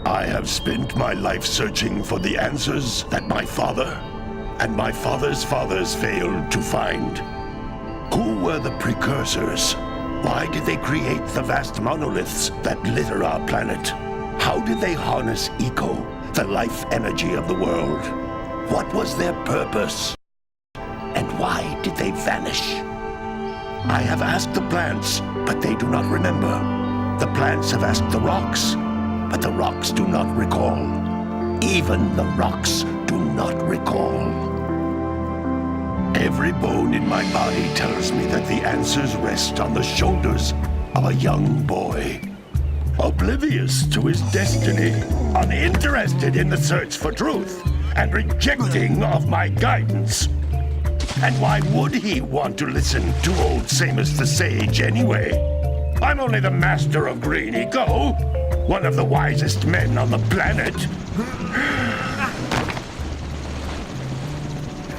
I have spent my life searching for the answers that my father and my father's fathers failed to find. Who were the Precursors? Why did they create the vast monoliths that litter our planet? How did they harness eco, the life energy of the world? What was their purpose? And why did they vanish? I have asked the plants, but they do not remember. The plants have asked the rocks, but the rocks do not recall. Even the rocks do not recall. Every bone in my body tells me that the answers rest on the shoulders of a young boy. Oblivious to his destiny, uninterested in the search for truth, and rejecting of my guidance. And why would he want to listen to old Samus the Sage anyway? I'm only the master of green eco, one of the wisest men on the planet.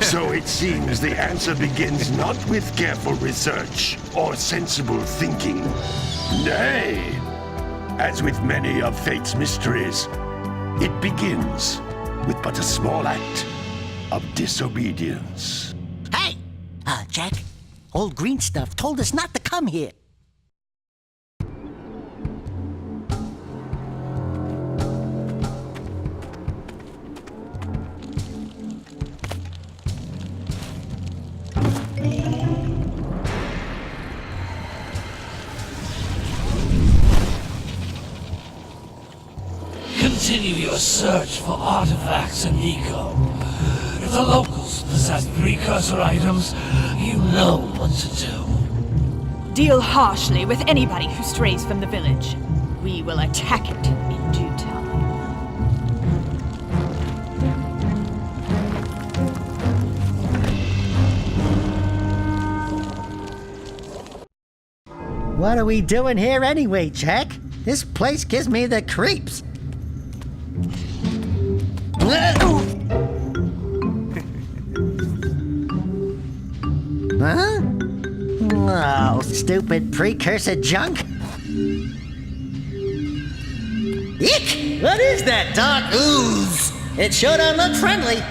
So it seems the answer begins not with careful research or sensible thinking. Nay, as with many of fate's mysteries, it begins with but a small act of disobedience. Hey! Jak, old green stuff told us not to come here. Continue your search for artifacts and eco. If the locals possess precursor items, you know what to do. Deal harshly with anybody who strays from the village. We will attack it in due time. What are we doing here anyway, Jak? This place gives me the creeps. Huh? Oh, stupid precursor junk. Eek! What is that dark ooze? It sure don't look friendly.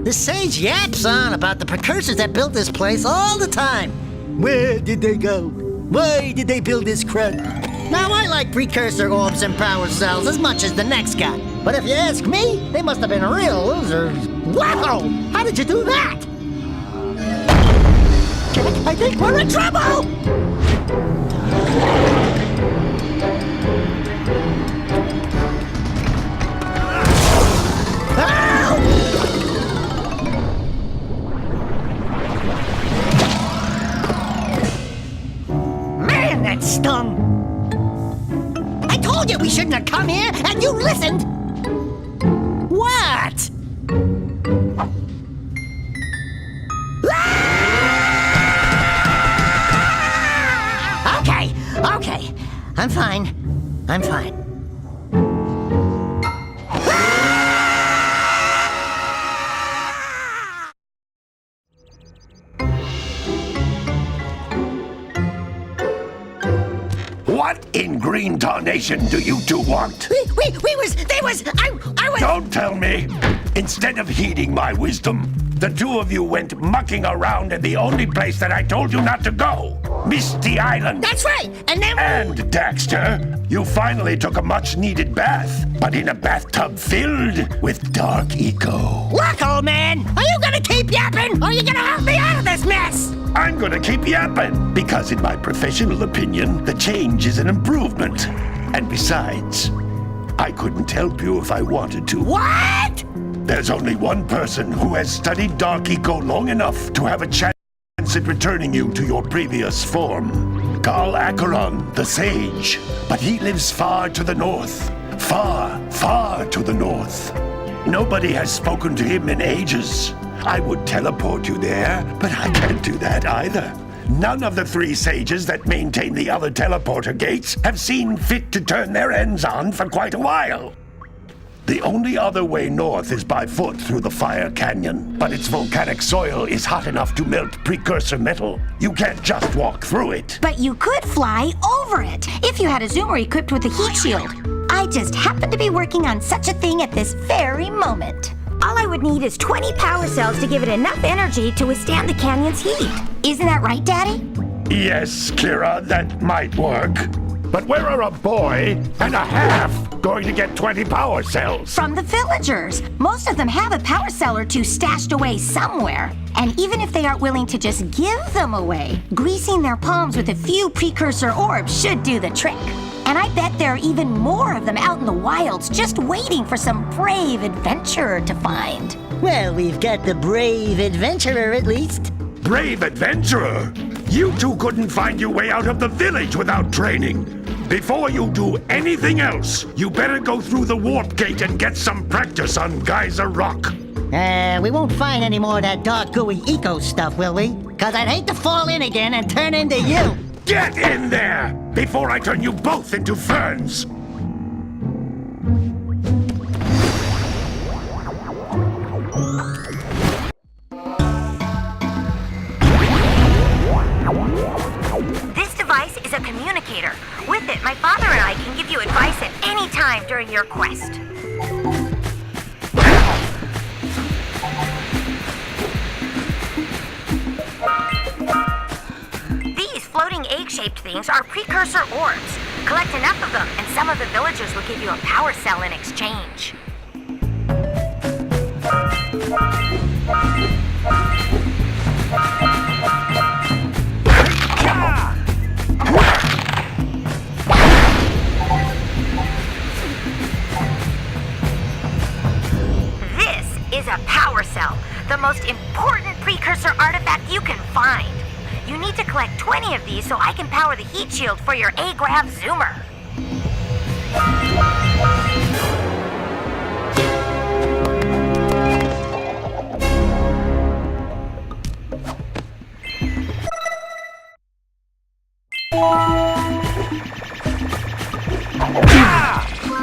The sage yaps on about the precursors that built this place all the time. Where did they go? Why did they build this crud? Now, I like precursor orbs and power cells as much as the next guy. But if you ask me, they must have been real losers. Wow! How did you do that? Jak, I think we're in trouble! Man, that stung! I told you we shouldn't have come here, and you listened! What? Okay. I'm fine. What in green tarnation do you two want? I was... Don't tell me! Instead of heeding my wisdom, the two of you went mucking around in the only place that I told you not to go! Misty Island! That's right! And then... And, Daxter, you finally took a much-needed bath, but in a bathtub filled with dark eco. Look, old man! Are you gonna keep yapping, or are you gonna help me out of this mess? I'm gonna keep yapping, because in my professional opinion, the change is an improvement. And besides, I couldn't help you if I wanted to. What? There's only one person who has studied dark eco long enough to have a chance at returning you to your previous form. Carl Acheron, the Sage. But he lives far to the north. Far to the north. Nobody has spoken to him in ages. I would teleport you there, but I can't do that either. None of the three sages that maintain the other teleporter gates have seen fit to turn their ends on for quite a while. The only other way north is by foot through the Fire Canyon, but its volcanic soil is hot enough to melt precursor metal. You can't just walk through it. But you could fly over it if you had a zoomer equipped with a heat shield. I just happen to be working on such a thing at this very moment. All I would need is 20 power cells to give it enough energy to withstand the canyon's heat. Isn't that right, Daddy? Yes, Kira, that might work. But where are a boy and a half going to get 20 power cells? From the villagers. Most of them have a power cell or two stashed away somewhere. And even if they aren't willing to just give them away, greasing their palms with a few precursor orbs should do the trick. And I bet there are even more of them out in the wilds just waiting for some brave adventurer to find. Well, we've got the brave adventurer at least. Brave adventurer! You two couldn't find your way out of the village without training. Before you do anything else, you better go through the warp gate and get some practice on Geyser Rock. We won't find any more of that dark gooey eco stuff, will we? 'Cause I'd hate to fall in again and turn into you. Get in there before I turn you both into ferns. This device is a communicator. With it, my father and I can give you advice at any time during your quest. These floating egg-shaped things are precursor orbs. Collect enough of them, and some of the villagers will give you a power cell in exchange. This is a power cell, the most important precursor artifact you can find. You need to collect 20 of these so I can power the heat shield for your A-Grav zoomer.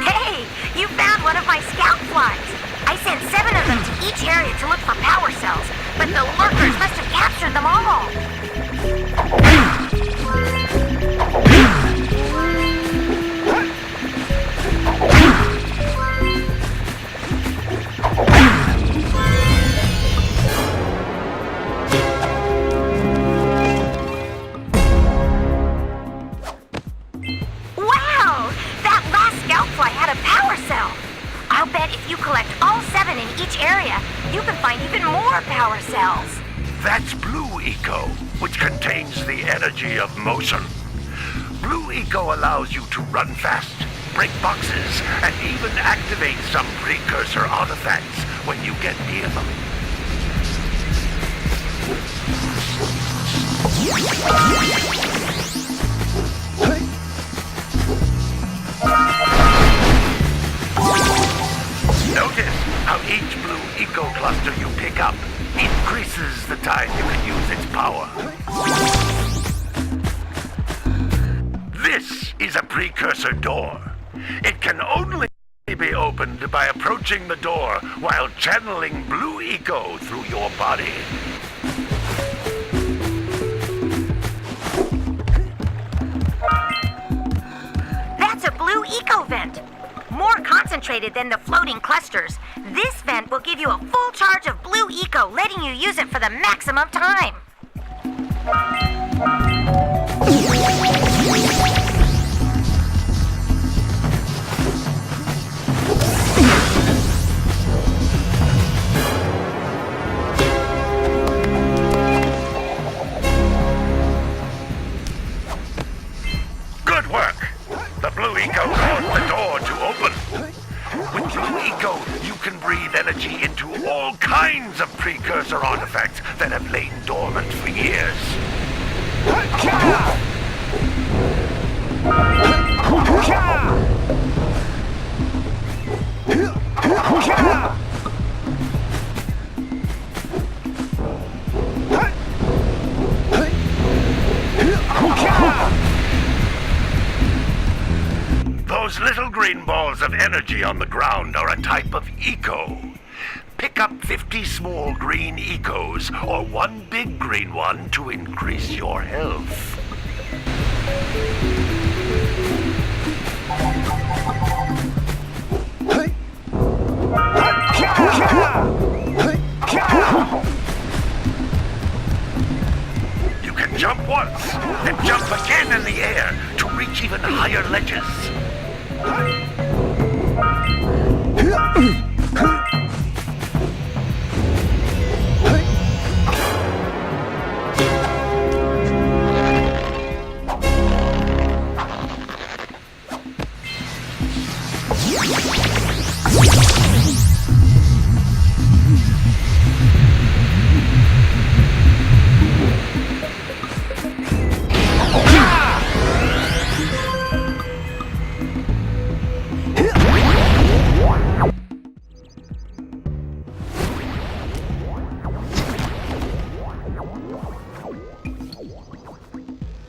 Hey, you found one of my scout flies. I sent 7 of them to each area to look for power cells, but the lurkers must have captured them all. Wow! That last scout fly had a power cell. I'll bet if you collect all 7 in each area, you can find even more power cells. That's Blue Eco, which contains the energy of motion. Blue Eco allows you to run fast, break boxes, and even activate some precursor artifacts when you get near them. Notice how each Blue Eco cluster you pick up increases the time you can use its power. This is a precursor door. It can only be opened by approaching the door while channeling Blue Eco through your body. That's a Blue Eco vent. More concentrated than the floating clusters. This vent will give you a full charge of Blue Eco, letting you use it for the maximum time. Good work! The Blue Eco caused the door to open. With Blue Eco, you can breathe energy into all kinds of precursor artifacts that have lain dormant for years. Those Those little green balls of energy on the ground are a type of eco. Pick up 50 small green ecos or one big green one to increase your health. You can jump once, then jump again in the air to reach even higher ledges.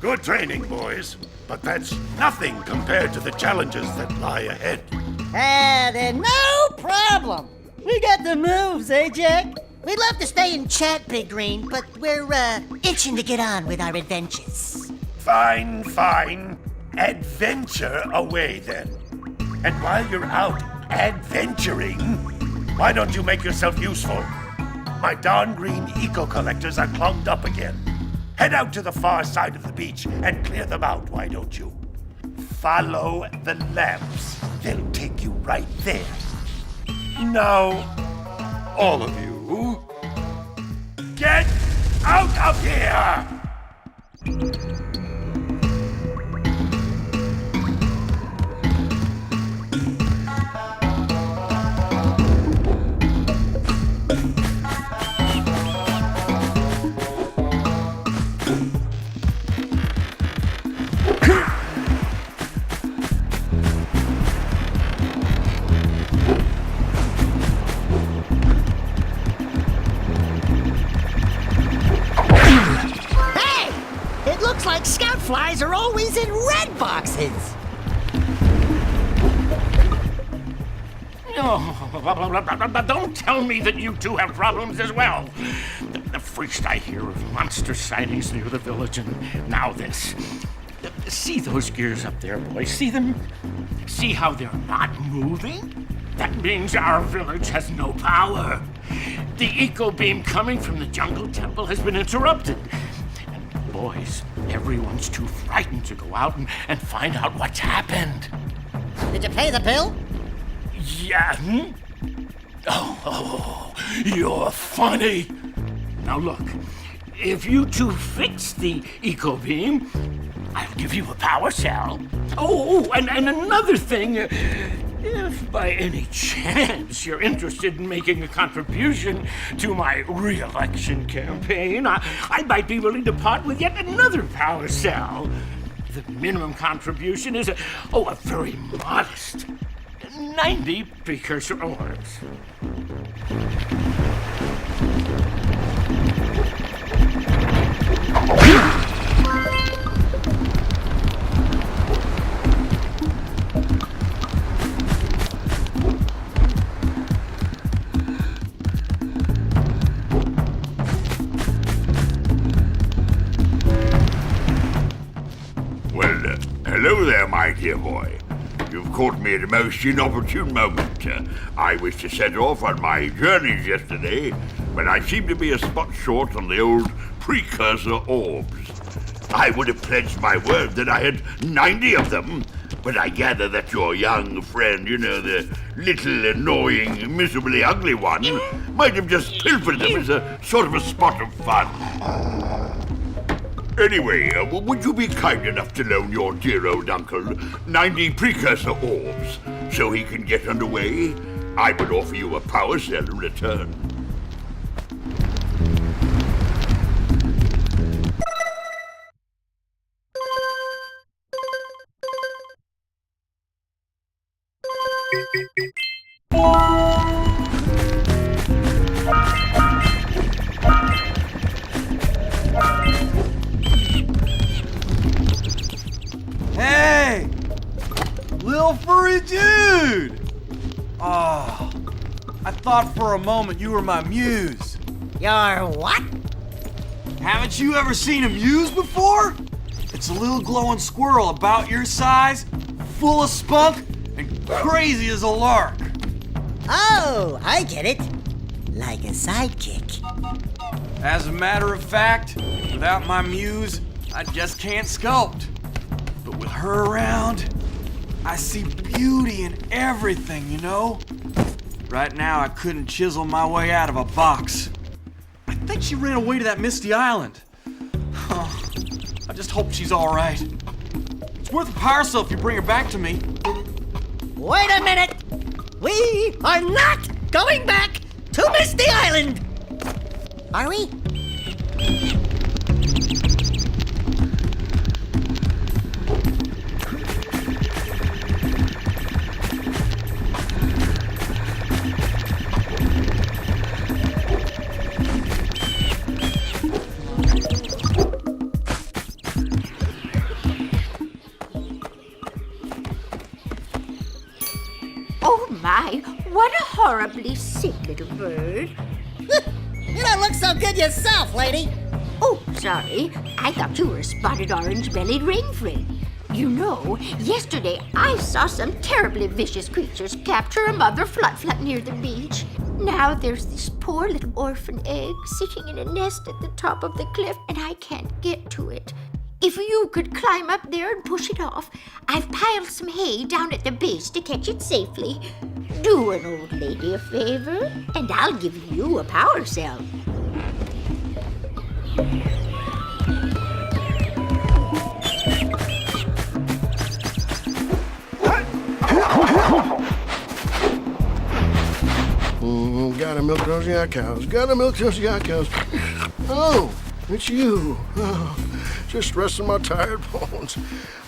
Good training, boys, but that's nothing compared to the challenges that lie ahead. Then no problem. We got the moves, eh, Jack? We'd love to stay and chat, Big Green, but we're, itching to get on with our adventures. Fine, fine. Adventure away, then. And while you're out adventuring, why don't you make yourself useful? My darn green eco-collectors are clogged up again. Head out to the far side of the beach and clear them out, why don't you? Follow the lamps. They'll take you right there. Now, all of you, get out of here! Flies are always in red boxes. Oh, don't tell me that you two have problems as well. The first I hear of monster sightings near the village, and now this. See those gears up there, boys? See them? See how they're not moving? That means our village has no power. The eco beam coming from the jungle temple has been interrupted. And boys, everyone's too frightened to go out and find out what's happened. Did you pay the bill? Yeah. Oh, you're funny. Now look, if you two fix the eco beam, I'll give you a power cell. Oh, and another thing, if by any chance you're interested in making a contribution to my re-election campaign, I might be willing to part with yet another power cell. The minimum contribution is a very modest 90 precursor orbs. Hello there, my dear boy. You've caught me at a most inopportune moment. I was to set off on my journeys yesterday, but I seem to be a spot short on the old precursor orbs. I would have pledged my word that I had 90 of them, but I gather that your young friend, the little annoying, miserably ugly one, might have just pilfered them as a sort of a spot of fun. Anyway, would you be kind enough to loan your dear old uncle 90 precursor orbs so he can get underway? I would offer you a power cell in return. little furry dude! Oh, I thought for a moment you were my muse. Your what? Haven't you ever seen a muse before? It's a little glowing squirrel about your size, full of spunk, and crazy as a lark. Oh, I get it. Like a sidekick. As a matter of fact, without my muse, I just can't sculpt. But with her around, I see beauty in everything, you know? Right now, I couldn't chisel my way out of a box. I think she ran away to that misty island. I just hope she's all right. It's worth a power cell if you bring her back to me. Wait a minute! We are not going back to Misty Island! Are we? Oh my, what a horribly sick little bird. You don't look so good yourself, lady. Oh, sorry. I thought you were a spotted orange-bellied rainfrey. You know, yesterday I saw some terribly vicious creatures capture a mother flut-flut near the beach. Now there's this poor little orphan egg sitting in a nest at the top of the cliff, and I can't get to it. If you could climb up there and push it off, I've piled some hay down at the base to catch it safely. Do an old lady a favor, and I'll give you a power cell. Gotta milk those yak cows. Gotta milk those yak cows. Oh, it's you. Oh, just resting my tired bones.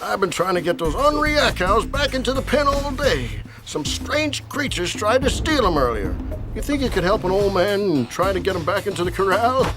I've been trying to get those ornery yak cows back into the pen all day. Some strange creatures tried to steal them earlier. You think you could help an old man and try to get them back into the corral?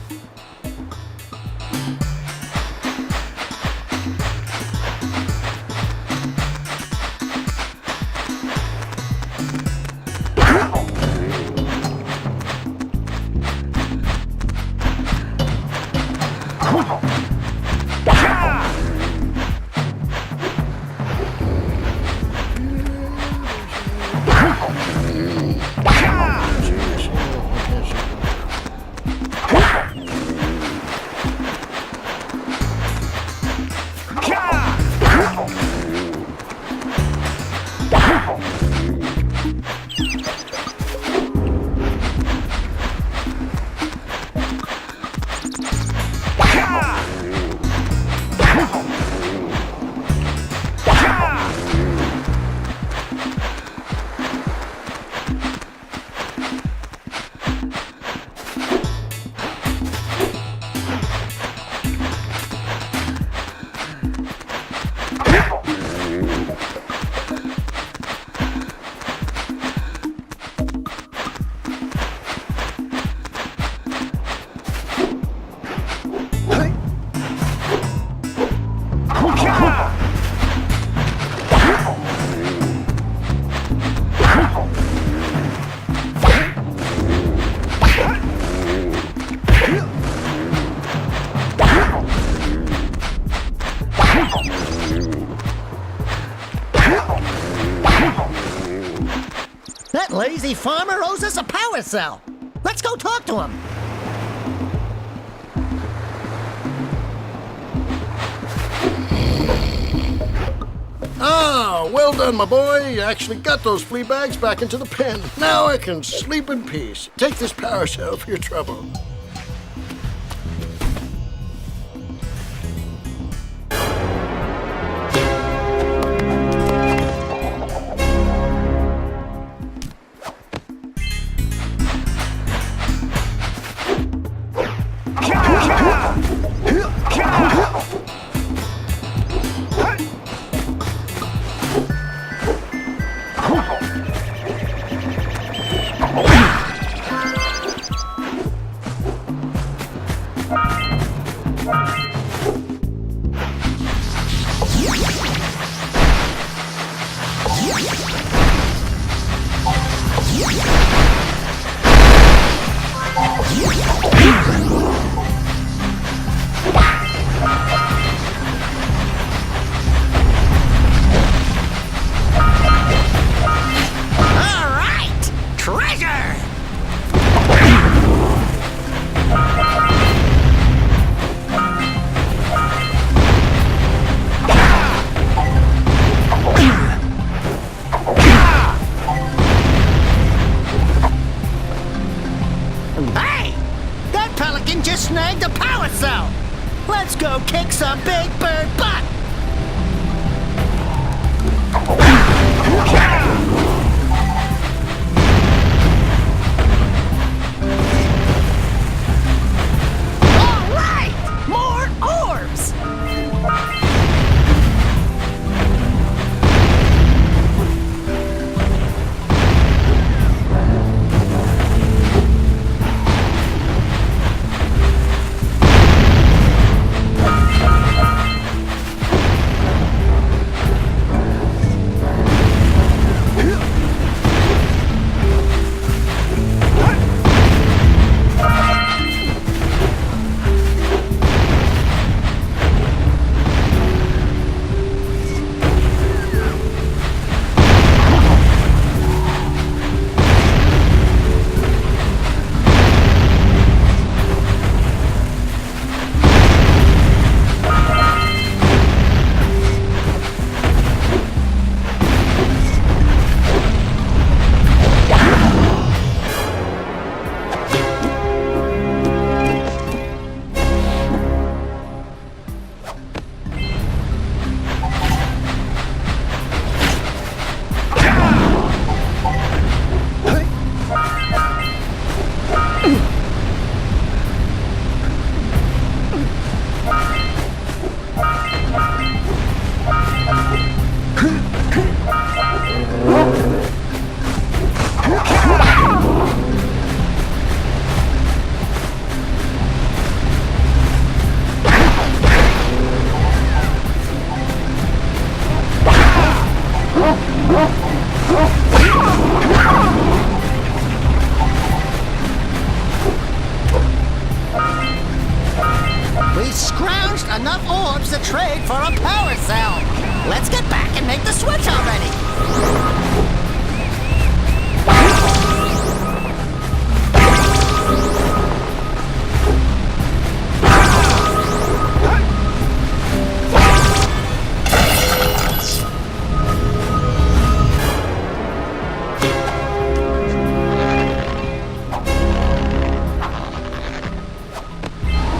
That lazy farmer owes us a power cell. Let's go talk to him. Ah, well done, my boy. You actually got those flea bags back into the pen. Now I can sleep in peace. Take this power cell for your trouble. power cell! Let's go kick some big bird butt! All right! More orbs! We scrounged enough orbs to trade for a power cell. Let's get back and make the switch already.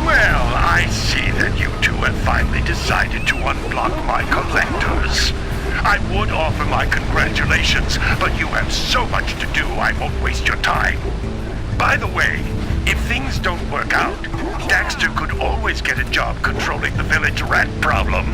Well, I see that you two have finally decided to unblock my collectors. I would offer my congratulations, but you have so much to do I won't waste your time. By the way, if things don't work out, Daxter could always get a job controlling the village rat problem.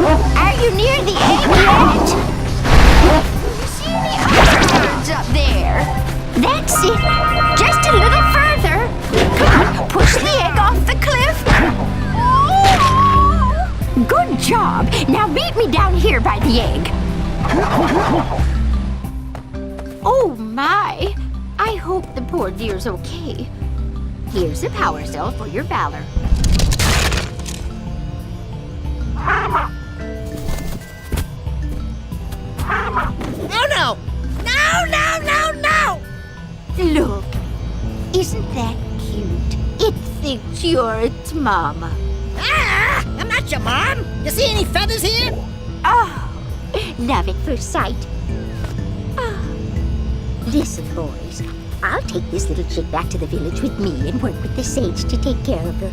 Are you near the egg yet? You see the other birds up there? That's it. Just a little further. Come on, push the egg off the cliff. Good job. Now meet me down here by the egg. Oh my. I hope the poor dear's okay. Here's a power cell for your valor. Oh no! No, no, no, no! Look, isn't that cute? It thinks you're its mama. Ah! I'm not your mom! You see any feathers here? Oh, love at first sight. Oh. Listen, boys. I'll take this little chick back to the village with me and work with the sage to take care of her.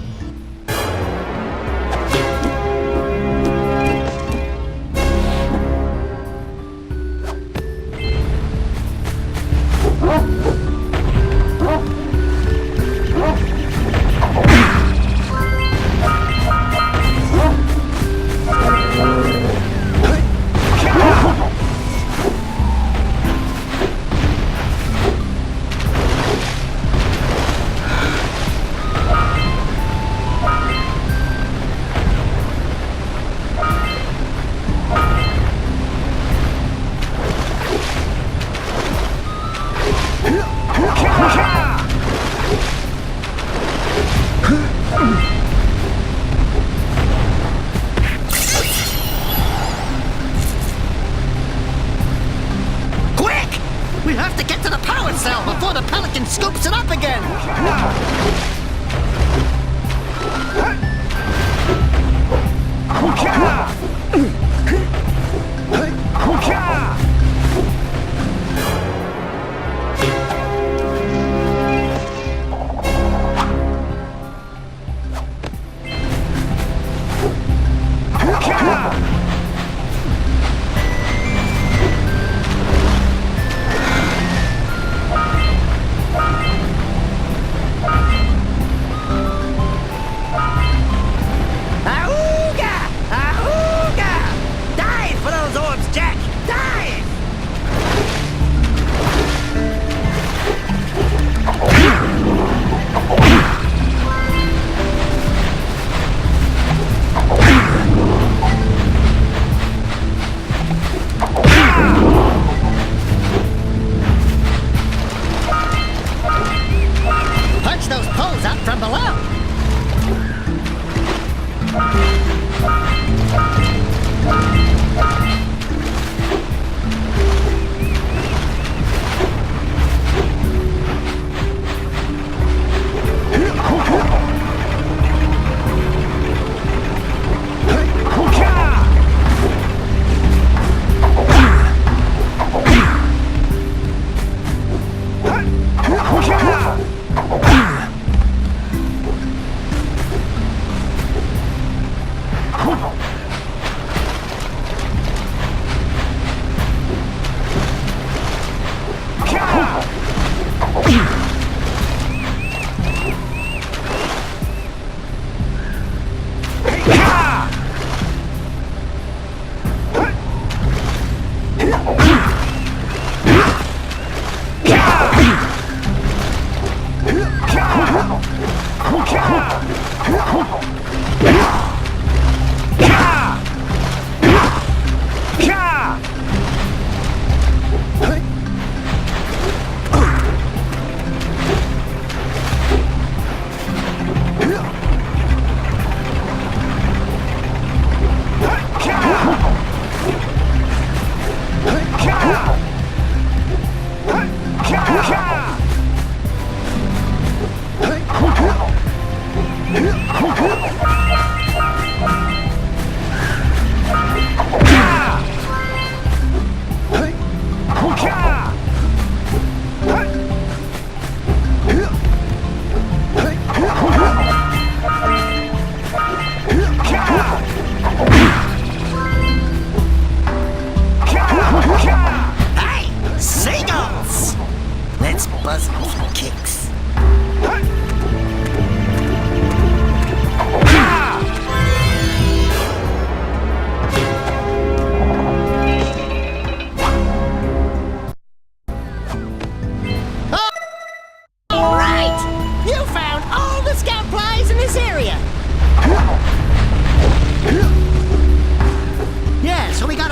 get to the power cell before the pelican scoops it up again!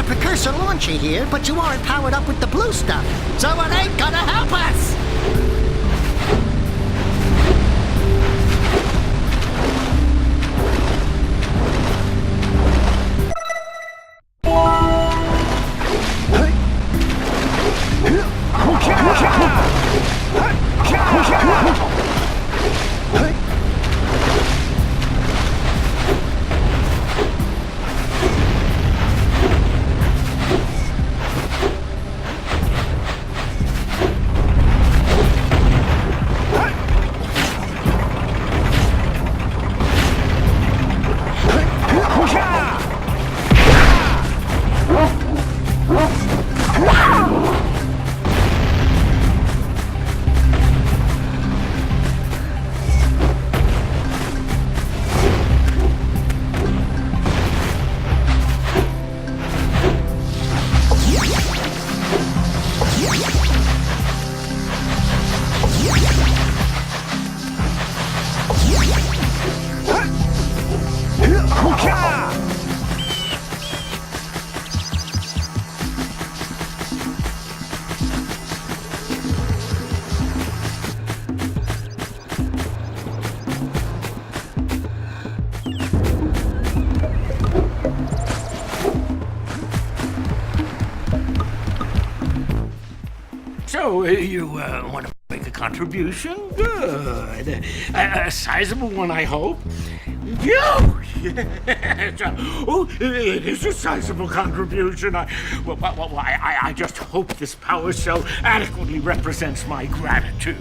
Precursor launcher here, but you aren't powered up with the blue stuff, so it ain't gonna help us! So, you want to make a contribution? Good. A sizable one, I hope. Oh, yes. Oh, it is a sizable contribution. I just hope this power cell adequately represents my gratitude.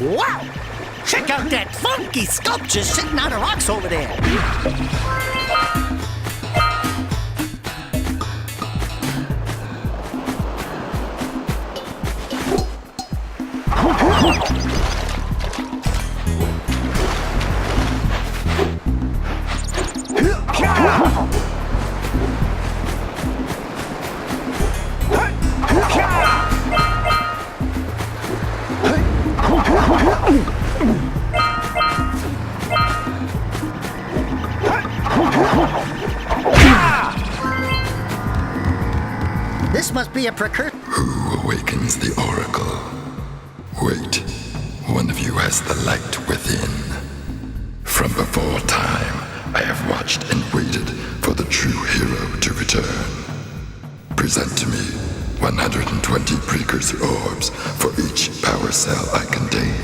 Wow! Check out that funky sculpture sitting on the rocks over there. This must be a precursor. Who awakens the oracle? Wait, one of you has the light within. From before time, I have watched and waited for the true hero to return. Present to me 120 precursor orbs for each power cell I contain.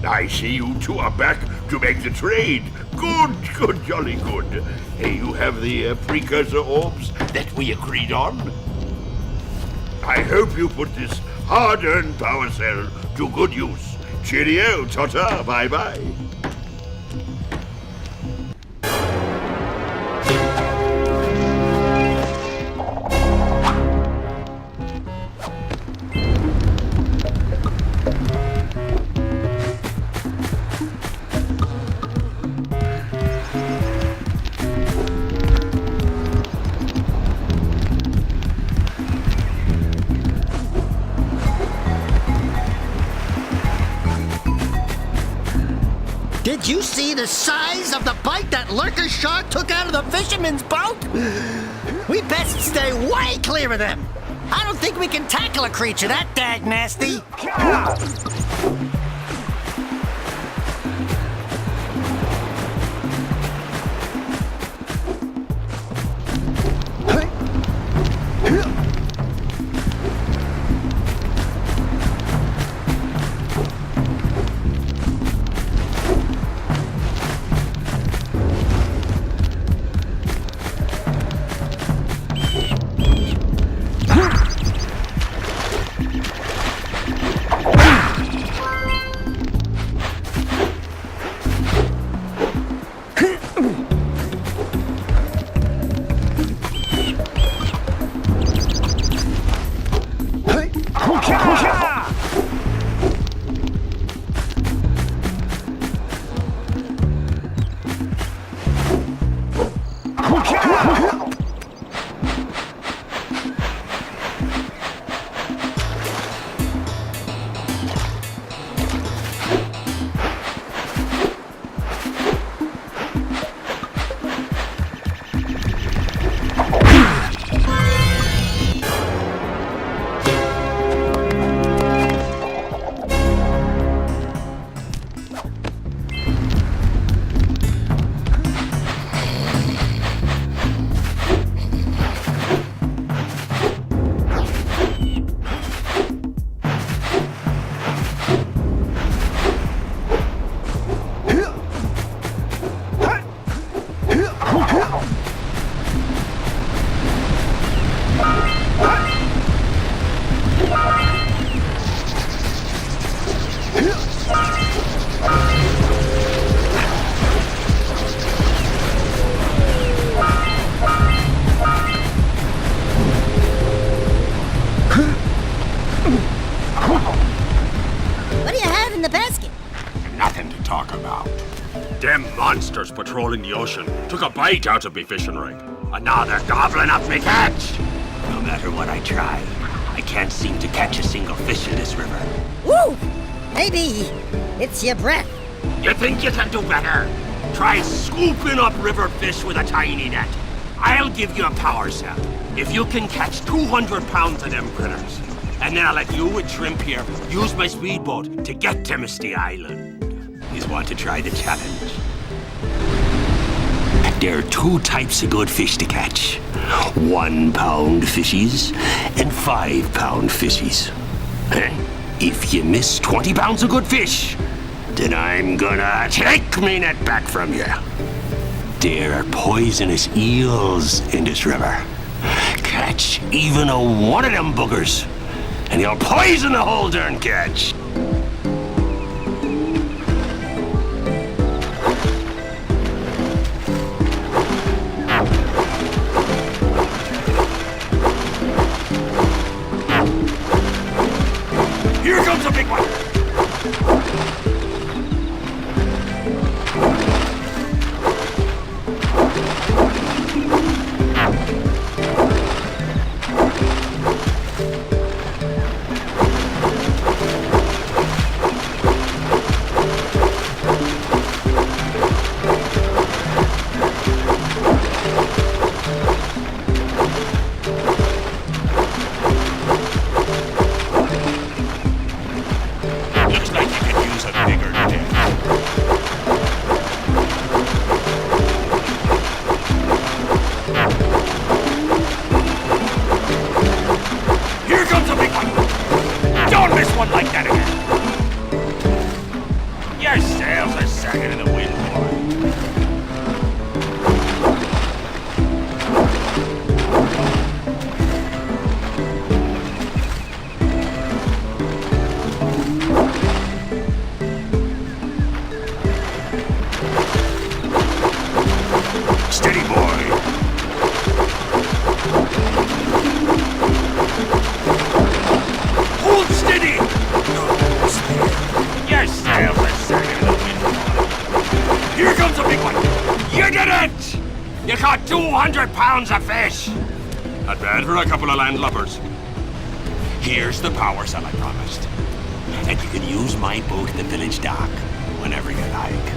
I see you two are back to make the trade. Good, jolly good. Hey, you have the precursor orbs that we agreed on? I hope you put this hard-earned power cell to good use. Cheerio, ta-ta, bye-bye. Did you see the size of the bite that lurker shark took out of the fisherman's boat? We best stay way clear of them. I don't think we can tackle a creature that dag nasty. What do you have in the basket? Nothing to talk about. Them monsters patrolling the ocean took a bite out of me fishing rig. And now they're gobbling up me catch. No matter what I try, I can't seem to catch a single fish in this river. Woo! Maybe it's your breath. You think you can do better? Try scooping up river fish with a tiny net. I'll give you a power cell if you can catch 200 pounds of them critters. And then I'll let you and Shrimp here use my speedboat to get to Misty Island. You want to try the challenge? There are two types of good fish to catch. 1 pound fishies and 5 pound fishies. If you miss 20 pounds of good fish, then I'm gonna take me net back from you. There are poisonous eels in this river. Catch even one of them buggers, and you'll poison the whole darn catch. Here comes a big one. Looks like you could use a bigger net. Here comes a big one. Don't miss one like that again. Your sails are sagging in the wind, boy. Steady, boy. Hold steady! Your sails are sagging in the wind, boy. Here comes a big one. You did it! You caught 200 pounds of fish. Not bad for a couple of landlubbers. Here's the power cell I promised. And you can use my boat at the village dock whenever you like.